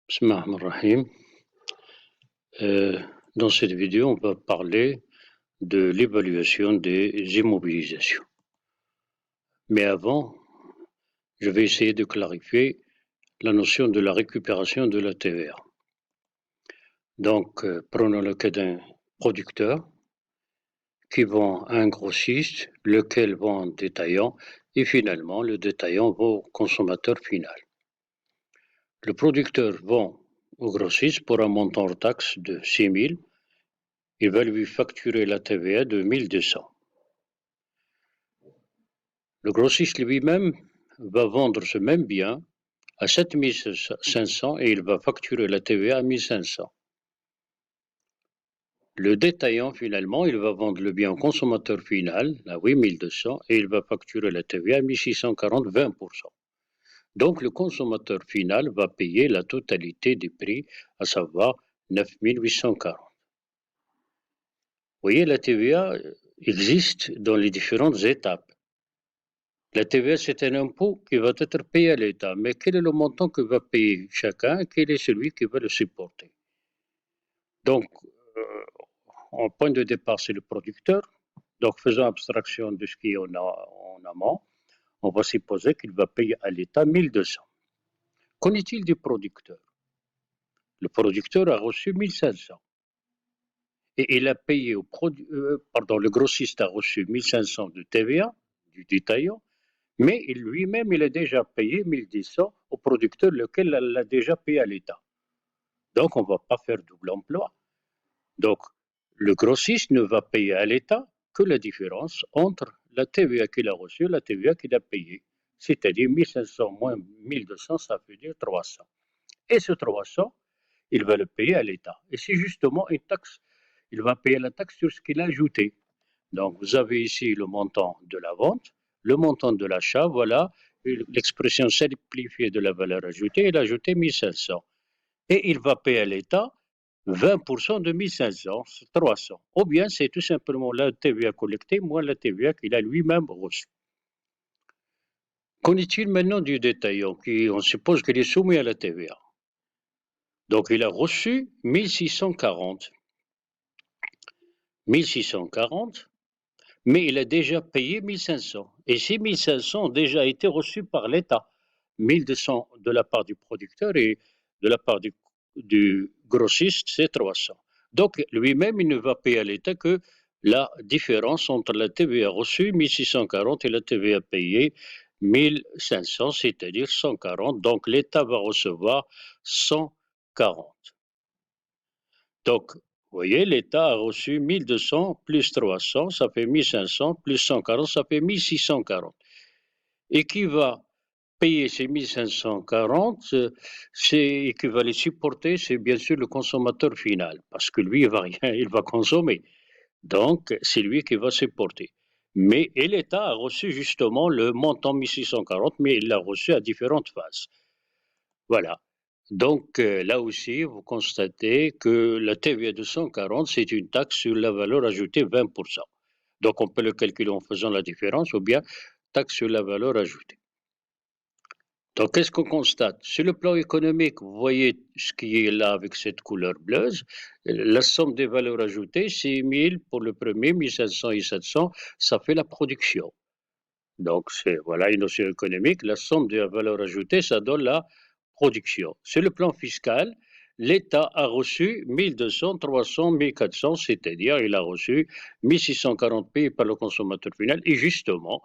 Bismillahirrahmanirrahim. Euh, Dans cette vidéo, on va parler de l'évaluation des immobilisations. Mais avant, je vais essayer de clarifier la notion de la récupération de la TVA. Donc, prenons le cas d'un producteur qui vend à un grossiste, lequel vend un détaillant, et finalement, le détaillant vend au consommateur final. Le producteur vend au grossiste pour un montant hors taxe de 6 000. Il va lui facturer la TVA de 1 200. Le grossiste lui-même va vendre ce même bien à 7 500 et il va facturer la TVA à 1 500. Le détaillant, finalement, il va vendre le bien au consommateur final à 8 200 et il va facturer la TVA à 1 640, 20%. Donc, le consommateur final va payer la totalité des prix, à savoir 9 840. Vous voyez, la TVA existe dans les différentes étapes. La TVA, c'est un impôt qui va être payé à l'État. Mais quel est le montant que va payer chacun? Quel est celui qui va le supporter? Donc, euh, en point de départ, c'est le producteur. Donc, faisant abstraction de ce qui est en amont, on va supposer qu'il va payer à l'État 1 200. Qu'en est-il du producteur? Le producteur a reçu 1 500. Et il a payé le grossiste a reçu 1 500 de TVA, du détaillant. Mais lui-même, il a déjà payé 1 200 au producteur, lequel l'a déjà payé à l'État. Donc, on ne va pas faire double emploi. Donc, le grossiste ne va payer à l'État que la différence entre la TVA qu'il a reçue et la TVA qu'il a payée. C'est-à-dire 1 500 moins 1 200, ça veut dire 300. Et ce 300, il va le payer à l'État. Et c'est justement une taxe. Il va payer la taxe sur ce qu'il a ajouté. Donc, vous avez ici le montant de la vente, le montant de l'achat, voilà l'expression simplifiée de la valeur ajoutée. Il a ajouté 1 500. Et il va payer à l'État 20% de 1 500, c'est 300. Ou bien c'est tout simplement la TVA collectée moins la TVA qu'il a lui-même reçue. Qu'en est-il maintenant du détaillant qui, on suppose qu'il est soumis à la TVA? Donc, il a reçu 1640. 1640, mais il a déjà payé 1 500. Et ces 1 500 ont déjà été reçus par l'État. 1 200 de la part du producteur et de la part du grossiste, c'est 300. Donc, lui-même, il ne va payer à l'État que la différence entre la TVA reçue, 1 640, et la TVA payée, 1 500, c'est-à-dire 140. Donc, l'État va recevoir 140. Donc, vous voyez, l'État a reçu 1 200 plus 300, ça fait 1 500, plus 140, ça fait 1 640. Et qui va payer ces 1 540, et qui va les supporter, c'est bien sûr le consommateur final, parce que lui, il va rien, il va consommer. Donc, c'est lui qui va supporter. Et l'État a reçu justement le montant 1 640, mais il l'a reçu à différentes phases. Voilà. Donc, là aussi, vous constatez que la TVA de 140, c'est une taxe sur la valeur ajoutée 20%. Donc, on peut le calculer en faisant la différence ou bien taxe sur la valeur ajoutée. Donc, qu'est-ce qu'on constate? Sur le plan économique, vous voyez ce qui est là avec cette couleur bleue. La somme des valeurs ajoutées, c'est 1000 pour le premier, 1500 et 700, ça fait la production. Donc, c'est voilà une notion économique. La somme de la valeur ajoutée, ça donne la production. Sur le plan fiscal, l'État a reçu 1200, 300, 1400, c'est-à-dire il a reçu 1640 payés par le consommateur final. Et justement,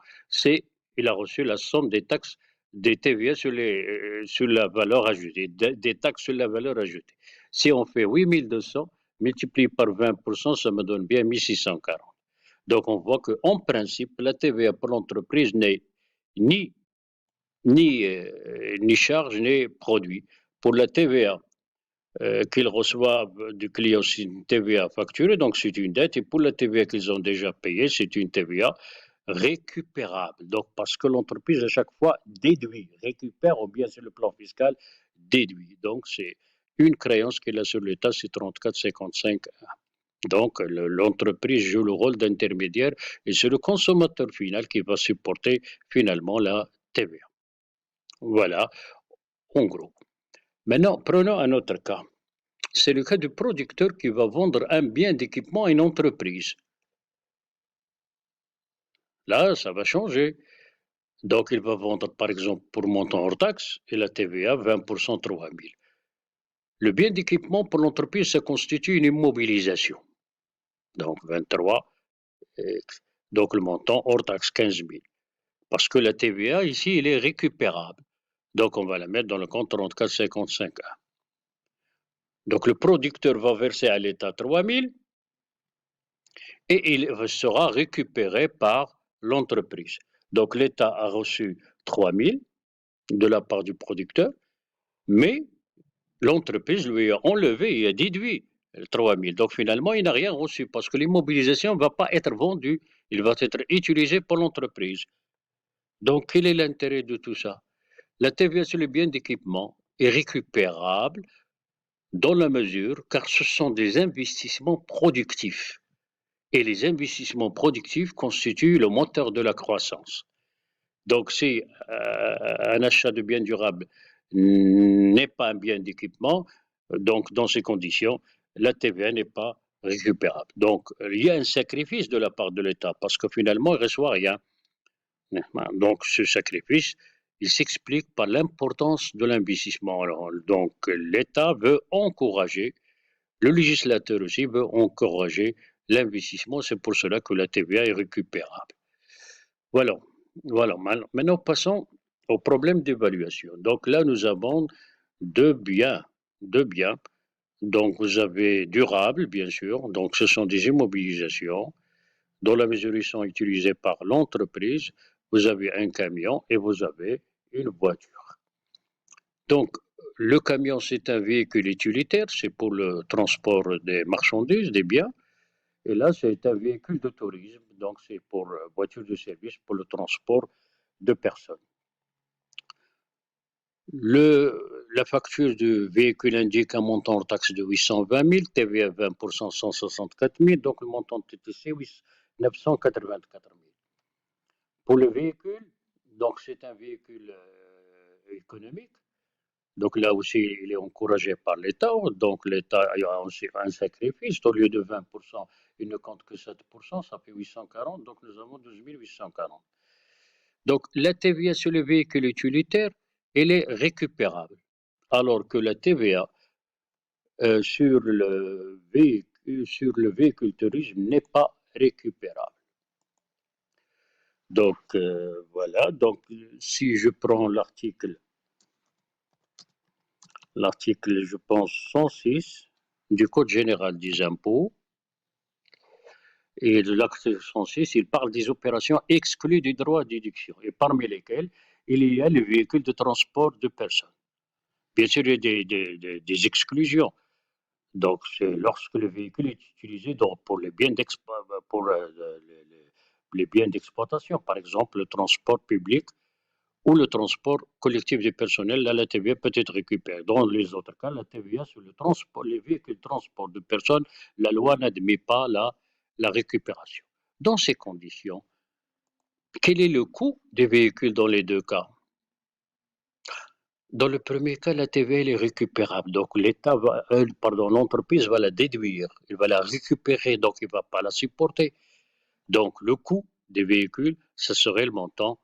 il a reçu la somme des taxes, des TVA sur la valeur ajoutée, des taxes sur la valeur ajoutée. Si on fait 8200 multiplié par 20%, ça me donne bien 1640. Donc, on voit qu'en principe, la TVA pour l'entreprise n'est ni, ni charge ni produit. Pour la TVA qu'ils reçoivent du client, c'est une TVA facturée, donc c'est une dette. Et pour la TVA qu'ils ont déjà payée, c'est une TVA récupérable. Donc, parce que l'entreprise, à chaque fois, déduit, récupère, ou bien sur le plan fiscal, déduit. Donc, c'est une créance qu'il a sur l'État, c'est 34,55. Donc, l'entreprise joue le rôle d'intermédiaire et c'est le consommateur final qui va supporter finalement la TVA. Voilà, en gros. Maintenant, prenons un autre cas. C'est le cas du producteur qui va vendre un bien d'équipement à une entreprise. Là, ça va changer. Donc, il va vendre, par exemple, pour montant hors taxe et la TVA, 20%, 3 000. Le bien d'équipement pour l'entreprise, ça constitue une immobilisation. Donc, 23. Donc, le montant hors taxe, 15 000. Parce que la TVA, ici, elle est récupérable. Donc, on va la mettre dans le compte 34,55. Donc, le producteur va verser à l'État 3 000 et il sera récupéré par l'entreprise. Donc, l'État a reçu 3 000 de la part du producteur, mais l'entreprise lui a enlevé et a déduit 3 000. Donc, finalement, il n'a rien reçu parce que l'immobilisation ne va pas être vendue, il va être utilisé pour l'entreprise. Donc, quel est l'intérêt de tout ça? La TVA sur les biens d'équipement est récupérable dans la mesure car ce sont des investissements productifs. Et les investissements productifs constituent le moteur de la croissance. Donc, si un achat de biens durables n'est pas un bien d'équipement, donc dans ces conditions, la TVA n'est pas récupérable. Donc, il y a un sacrifice de la part de l'État parce que finalement, il ne reçoit rien. Donc, ce sacrifice, il s'explique par l'importance de l'investissement. Donc, l'État veut encourager, le législateur aussi veut encourager l'investissement. C'est pour cela que la TVA est récupérable. Voilà. Voilà. Maintenant, passons au problème d'évaluation. Donc là, nous avons deux biens. Deux biens. Donc, vous avez durable, bien sûr. Donc, ce sont des immobilisations dans la mesure où ils sont utilisés par l'entreprise. Vous avez un camion et vous avez une voiture. Donc, le camion, c'est un véhicule utilitaire, c'est pour le transport des marchandises, des biens. Et là, c'est un véhicule de tourisme, donc c'est pour voiture de service, pour le transport de personnes. La facture du véhicule indique un montant hors taxe de 820 000, TVA 20%, 164 000, donc le montant de TTC, 984 000. Pour le véhicule, donc c'est un véhicule économique. Donc là aussi, il est encouragé par l'État. Donc l'État a aussi un sacrifice. Au lieu de 20%, il ne compte que 7%, ça fait 840. Donc nous avons 12 840. Donc la TVA sur le véhicule utilitaire, elle est récupérable. Alors que la TVA sur le véhicule tourisme n'est pas récupérable. Donc voilà. Donc si je prends l'article, je pense, 106 du Code général des impôts. Et de l'article 106, il parle des opérations exclues du droit de déduction, et parmi lesquelles il y a les véhicules de transport de personnes. Bien sûr, il y a des exclusions. Donc, c'est lorsque le véhicule est utilisé pour les biens d'exploitation, par exemple le transport public ou le transport collectif du personnel, là, la TVA peut être récupérée. Dans les autres cas, la TVA sur les véhicules de transport de personnes, la loi n'admet pas la récupération. Dans ces conditions, quel est le coût des véhicules dans les deux cas? Dans le premier cas, la TVA elle est récupérable. Donc, l'entreprise va la déduire, il va la récupérer, donc il ne va pas la supporter. Donc, le coût des véhicules, ce serait le montant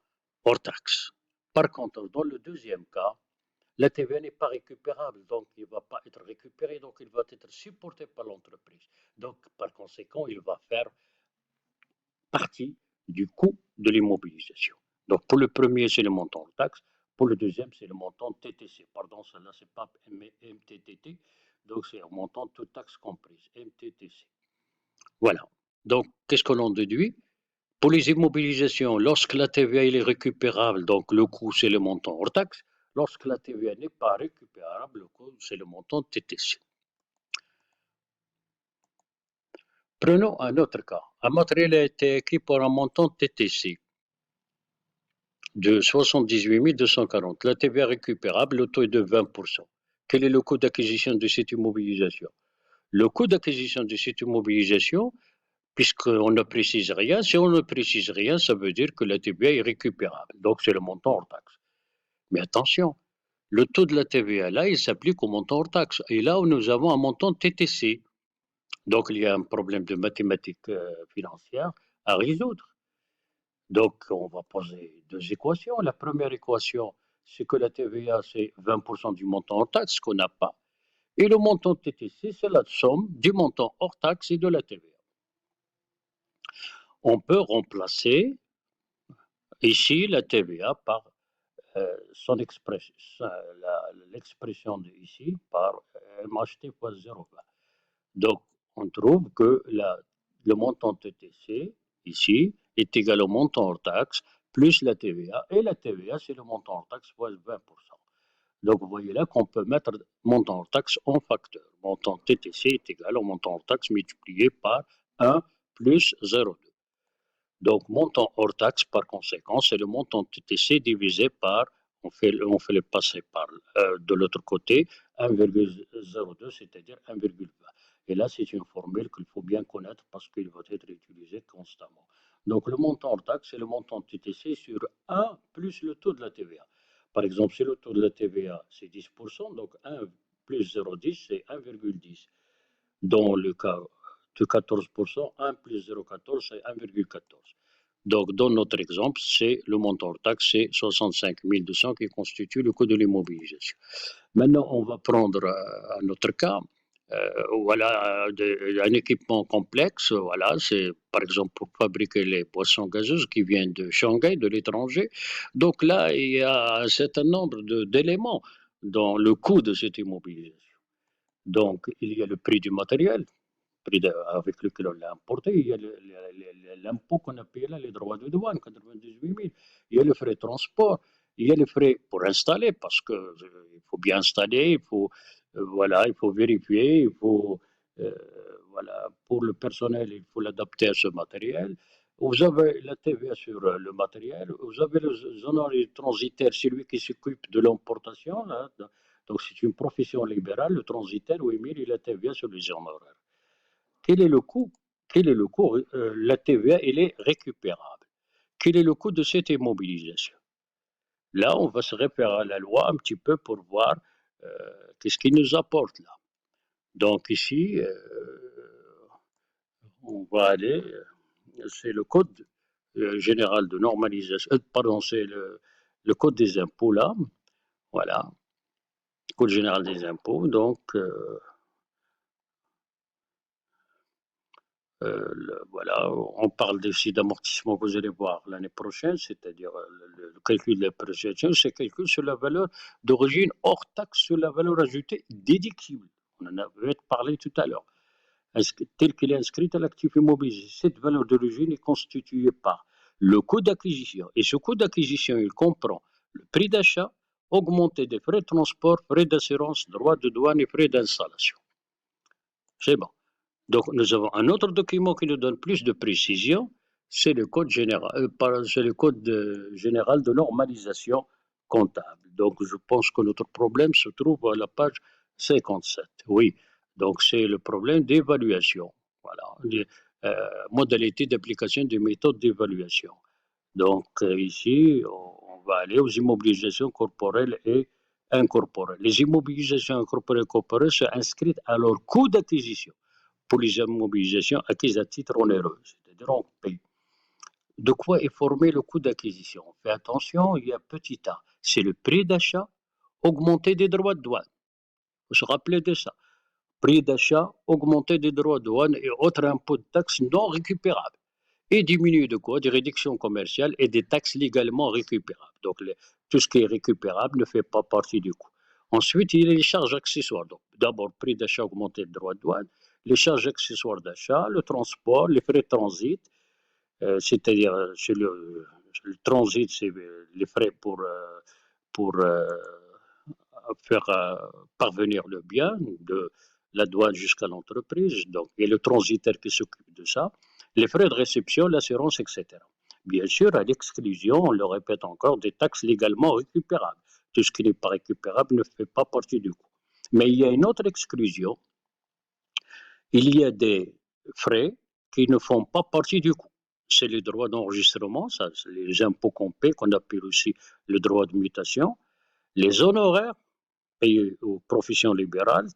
hors taxe. Par contre, dans le deuxième cas, la TVA n'est pas récupérable, donc il ne va pas être récupéré, donc il va être supporté par l'entreprise. Donc, par conséquent, il va faire partie du coût de l'immobilisation. Donc, pour le premier, c'est le montant hors taxe. Pour le deuxième, c'est le montant TTC. Pardon, celle-là, c'est pas MTTT, donc c'est un montant toute taxe comprise, MTTC. Voilà. Donc, qu'est-ce que l'on déduit? Pour les immobilisations, lorsque la TVA est récupérable, donc le coût c'est le montant hors taxe. Lorsque la TVA n'est pas récupérable, le coût c'est le montant TTC. Prenons un autre cas. Un matériel a été acquis pour un montant TTC de 78 240. La TVA récupérable, le taux est de 20%. Quel est le coût d'acquisition de cette immobilisation? Le coût d'acquisition de cette immobilisation, puisqu'on ne précise rien, si on ne précise rien, ça veut dire que la TVA est récupérable. Donc c'est le montant hors taxe. Mais attention, le taux de la TVA, là, il s'applique au montant hors taxe. Et là où nous avons un montant TTC. Donc, il y a un problème de mathématiques financières à résoudre. Donc, on va poser deux équations. La première équation, c'est que la TVA, c'est 20% du montant hors taxe, qu'on n'a pas. Et le montant TTC, c'est la somme du montant hors taxe et de la TVA. On peut remplacer ici la TVA par son expression, l'expression de ici par MHT fois 0,20. Donc, on trouve que le montant TTC, ici, est égal au montant hors taxe plus la TVA. Et la TVA, c'est le montant hors taxe fois 20%. Donc, vous voyez là qu'on peut mettre montant hors taxe en facteur. Montant TTC est égal au montant hors taxe multiplié par 1 plus 0,2. Donc, montant hors taxe, par conséquent, c'est le montant TTC divisé par, on fait le passer par de l'autre côté, 1,02, c'est-à-dire 1,20. Et là, c'est une formule qu'il faut bien connaître parce qu'il va être utilisé constamment. Donc, le montant hors taxe, c'est le montant TTC sur 1 plus le taux de la TVA. Par exemple, si le taux de la TVA, c'est 10%, donc 1 plus 0,10, c'est 1,10. Dans le cas de 14%, 1 plus 0,14, c'est 1,14. Donc, dans notre exemple, c'est le montant hors taxe, c'est 65 200 qui constitue le coût de l'immobilisation. Maintenant, on va prendre un autre cas. Voilà, un équipement complexe. Voilà, c'est par exemple pour fabriquer les boissons gazeuses qui viennent de Shanghai, de l'étranger. Donc là, il y a un certain nombre d'éléments dans le coût de cette immobilisation. Donc, il y a le prix du matériel, avec lequel on l'a importé. Il y a l'impôt qu'on a payé là, les droits de douane, 98 000. Il y a le frais de transport. Il y a les frais pour installer, parce qu'il faut bien installer, voilà, il faut vérifier, voilà, pour le personnel, il faut l'adapter à ce matériel. Vous avez la TVA sur le matériel, vous avez les honoraires transitaires, celui qui s'occupe de l'importation. Donc, c'est une profession libérale, le transitaire, oui, mais il a TVA sur les honoraires. Quel est le coût? Quel est le coût? La TVA, elle est récupérable. Quel est le coût de cette immobilisation? Là, on va se référer à la loi un petit peu pour voir qu'est-ce qu'il nous apporte là. Donc ici, on va aller, c'est le code général de normalisation, pardon, c'est le code des impôts là, voilà, code général des impôts, donc voilà, on parle aussi d'amortissement, vous allez voir l'année prochaine, c'est-à-dire le calcul de la prestation, c'est calcul sur la valeur d'origine hors taxe sur la valeur ajoutée déductible. On en avait parlé tout à l'heure. Telle qu'elle est inscrite à l'actif immobilier. Cette valeur d'origine est constituée par le coût d'acquisition. Et ce coût d'acquisition, il comprend le prix d'achat, augmenté des frais de transport, frais d'assurance, droits de douane et frais d'installation. C'est bon. Donc, nous avons un autre document qui nous donne plus de précision, c'est le code général, général de normalisation comptable. Donc, je pense que notre problème se trouve à la page 57. Oui, donc c'est le problème d'évaluation. Voilà, les modalités d'application des méthodes d'évaluation. Donc, ici, on va aller aux immobilisations corporelles et incorporelles. Les immobilisations incorporelles et corporelles sont inscrites à leur coût d'acquisition pour les immobilisations acquises à titre onéreux, c'est-à-dire on paye. De quoi est formé le coût d'acquisition? Fais attention, il y a petit a, c'est le prix d'achat augmenté des droits de douane. Vous vous rappelez de ça? Prix d'achat augmenté des droits de douane et autres impôts de taxes non récupérables. Et diminué de quoi? Des réductions commerciales et des taxes légalement récupérables. Donc tout ce qui est récupérable ne fait pas partie du coût. Ensuite, il y a les charges accessoires. Donc, d'abord, prix d'achat augmenté de droits de douane, les charges accessoires d'achat, le transport, les frais de transit, c'est-à-dire le transit, c'est les frais pour faire parvenir le bien de la douane jusqu'à l'entreprise. Donc, il y a le transitaire qui s'occupe de ça, les frais de réception, l'assurance, etc. Bien sûr, à l'exclusion, on le répète encore, des taxes légalement récupérables. Tout ce qui n'est pas récupérable ne fait pas partie du coût. Mais il y a une autre exclusion. Il y a des frais qui ne font pas partie du coût. C'est les droits d'enregistrement, ça, c'est les impôts qu'on paie, qu'on appelle aussi le droit de mutation, les honoraires payés aux professions libérales,